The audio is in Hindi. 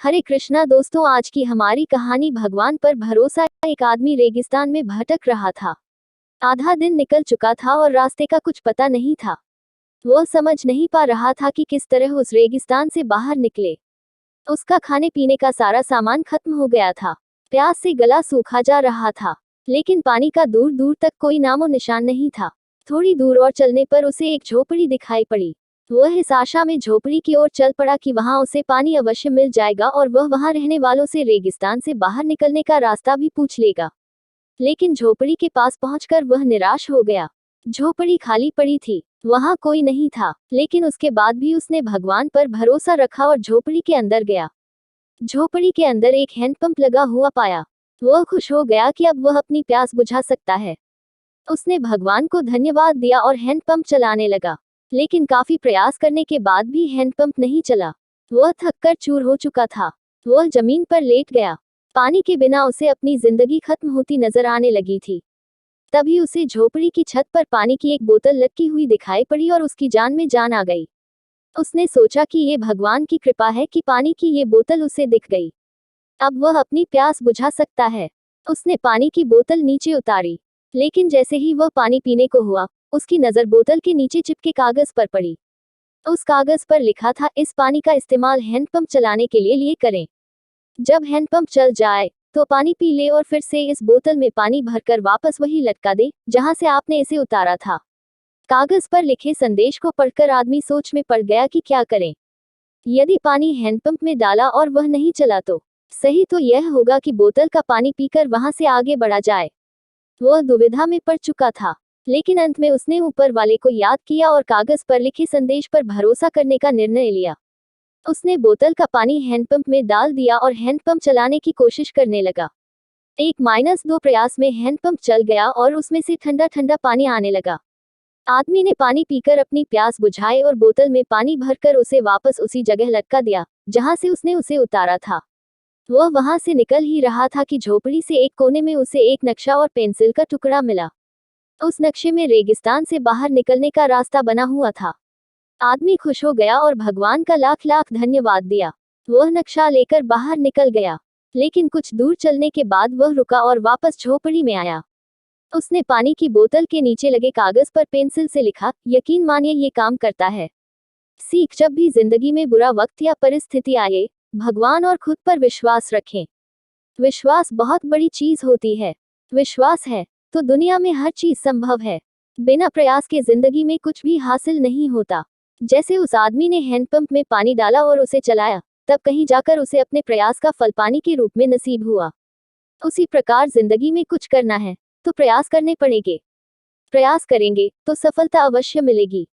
हरे कृष्णा दोस्तों, आज की हमारी कहानी भगवान पर भरोसा। एक आदमी रेगिस्तान में भटक रहा था। आधा दिन निकल चुका था और रास्ते का कुछ पता नहीं था। वह समझ नहीं पा रहा था कि किस तरह उस रेगिस्तान से बाहर निकले। उसका खाने पीने का सारा सामान खत्म हो गया था। प्यास से गला सूखा जा रहा था, लेकिन पानी का दूर दूर तक कोई नामो निशान नहीं था। थोड़ी दूर और चलने पर उसे एक झोपड़ी दिखाई पड़ी। वह इस आशा में झोपड़ी की ओर चल पड़ा कि वहां उसे पानी अवश्य मिल जाएगा और वह वहां रहने वालों से रेगिस्तान से बाहर निकलने का रास्ता भी पूछ लेगा। लेकिन झोपड़ी के पास पहुंचकर वह निराश हो गया। झोपड़ी खाली पड़ी थी, वहां कोई नहीं था। लेकिन उसके बाद भी उसने भगवान पर भरोसा रखा और झोपड़ी के अंदर गया। झोपड़ी के अंदर एक हैंडपंप लगा हुआ पाया। वह खुश हो गया कि अब वह अपनी प्यास बुझा सकता है। उसने भगवान को धन्यवाद दिया और हैंडपंप चलाने लगा। लेकिन काफी प्रयास करने के बाद भी हैंडपंप नहीं चला। वह थककर चूर हो चुका था। वह जमीन पर लेट गया। पानी के बिना उसे अपनी जिंदगी खत्म होती नजर आने लगी थी। तभी उसे झोपड़ी की छत पर पानी की एक बोतल लटकी हुई दिखाई पड़ी और उसकी जान में जान आ गई। उसने सोचा कि ये भगवान की कृपा है कि पानी की ये बोतल उसे दिख गई। अब वह अपनी प्यास बुझा सकता है। उसने पानी की बोतल नीचे उतारी, लेकिन जैसे ही वह पानी पीने को हुआ, उसकी नजर बोतल के नीचे चिपके कागज पर पड़ी। उस कागज पर लिखा था, इस पानी का इस्तेमाल हैंडपंप चलाने के लिए करें। जब हैंडपंप चल जाए तो पानी पी ले और फिर से इस बोतल में पानी भरकर वापस वही लटका दे जहां से आपने इसे उतारा था। कागज पर लिखे संदेश को पढ़कर आदमी सोच में पड़ गया कि क्या करें। यदि पानी हैंडपंप में डाला और वह नहीं चला तो सही तो यह होगा कि बोतल का पानी पीकर वहां से आगे बढ़ा जाए। वह दुविधा में पड़ चुका था, लेकिन अंत में उसने ऊपर वाले को याद किया और कागज पर लिखे संदेश पर भरोसा करने का निर्णय लिया। उसने बोतल का पानी हैंडपंप में डाल दिया और हैंडपंप चलाने की कोशिश करने लगा। 1-2 प्रयास में हैंडपंप चल गया और उसमें से ठंडा ठंडा पानी आने लगा। आदमी ने पानी पीकर अपनी प्यास बुझाई और बोतल में पानी भरकर उसे वापस उसी जगह लटका दिया जहां से उसने उसे उतारा था। वह वहां से निकल ही रहा था कि झोपड़ी से एक कोने में उसे एक नक्शा और पेंसिल का टुकड़ा मिला। उस नक्शे में रेगिस्तान से बाहर निकलने का रास्ता बना हुआ था। आदमी खुश हो गया और भगवान का लाख लाख धन्यवाद दिया। वह नक्शा लेकर बाहर निकल गया, लेकिन कुछ दूर चलने के बाद वह रुका और वापस झोपड़ी में आया। उसने पानी की बोतल के नीचे लगे कागज पर पेंसिल से लिखा, यकीन मानिए ये काम करता है। सीख, जब भी जिंदगी में बुरा वक्त या परिस्थिति आए, भगवान और खुद पर विश्वास रखें। विश्वास बहुत बड़ी चीज होती है। विश्वास है तो दुनिया में हर चीज संभव है। बिना प्रयास के जिंदगी में कुछ भी हासिल नहीं होता। जैसे उस आदमी ने हैंडपंप में पानी डाला और उसे चलाया, तब कहीं जाकर उसे अपने प्रयास का फल पानी के रूप में नसीब हुआ। उसी प्रकार जिंदगी में कुछ करना है तो प्रयास करने पड़ेंगे। प्रयास करेंगे तो सफलता अवश्य मिलेगी।